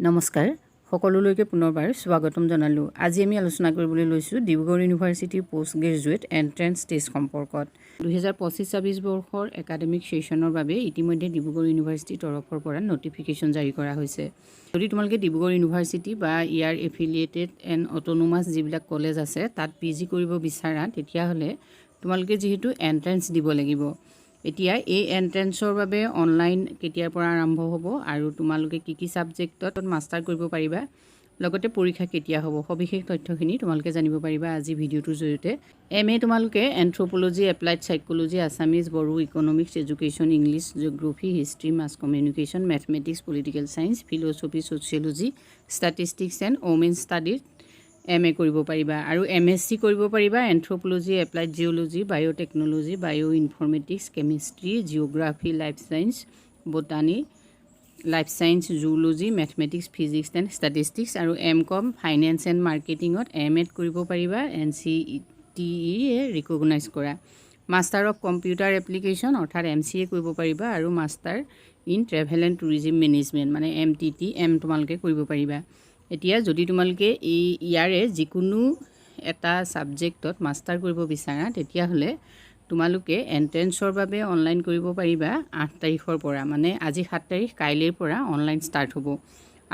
নমস্কাৰ সকলোলৈকে পুনৰবাৰ স্বাগতম জনালোঁ। আজি আমি আলোচনা কৰিবলৈ লৈছোঁ ডিব্ৰুগড় ইউনিভাৰ্চিটিৰ পোষ্ট গ্ৰেজুৱেট এণ্ট্ৰেন্স টেষ্ট সম্পৰ্কত। 2025-26 বৰ্ষৰ একাডেমিক ছেশ্যনৰ বাবে ইতিমধ্যে ডিব্ৰুগড় ইউনিভাৰ্চিটিৰ তৰফৰ পৰা নটিফিকেশ্যন জাৰি কৰা হৈছে। যদি তোমালোকে ডিব্ৰুগড় ইউনিভাৰ্চিটি বা ইয়াৰ এফিলিয়েটেড এণ্ড অট'নমাছ যিবিলাক কলেজ আছে তাত PG কৰিব বিচাৰা, তেতিয়াহ'লে তোমালোকে যিহেতু এণ্ট্ৰেন্স দিব লাগিব। এতিয়া এই এণ্ট্ৰেন্সৰ বাবে অনলাইন কেতিয়াৰ পৰা আৰম্ভ হ'ব আৰু তোমালোকে কি ছাবজেক্টত মাষ্টাৰ কৰিব পাৰিবা, লগতে পৰীক্ষা কেতিয়া হ'ব, সবিশেষ তথ্যখিনি তোমালোকে জানিব পাৰিবা আজি ভিডিঅ'টোৰ জৰিয়তে। MA তোমালোকে anthropology, applied psychology, Assamese, Bodo, economics, education, English, geography, history, mass communication, mathematics, political science, philosophy, sociology, statistics and women studies MA কৰিব পাৰিবা। আৰু MSc কৰিব পাৰিবা anthropology, applied geology, biotechnology, bio informatics, chemistry, geography, life science, botany, life science, zoology, mathematics, physics and statistics. আৰু MCom finance and মাৰ্কেটিঙত MA কৰিব পাৰিবা NCTE recognise কৰা। মাষ্টাৰ অফ কম্পিউটাৰ এপ্লিকেশ্যন অৰ্থাৎ MCA কৰিব পাৰিবা আৰু master in travel and tourism management মানে MTTM তোমালোকে কৰিব পাৰিবা। এতিয়া যদি তোমালোকে ইয়াৰে যিকোনো এটা ছাবজেক্টত মাষ্টাৰ কৰিব বিচাৰা, তেতিয়াহ'লে তোমালোকে এণ্ট্ৰেন্সৰ বাবে অনলাইন কৰিব পাৰিবা 8 তাৰিখৰ পৰা, মানে আজি 7 তাৰিখ, কাইলৈৰ পৰা অনলাইন ষ্টাৰ্ট হ'ব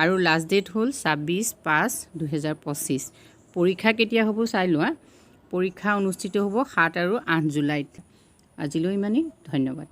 আৰু লাষ্ট ডেট হ'ল 26/5/2025। পৰীক্ষা কেতিয়া হ'ব চাই লোৱা। পৰীক্ষা অনুষ্ঠিত হ'ব 7 আৰু 8 জুলাইত। আজিলৈ ইমানেই, ধন্যবাদ।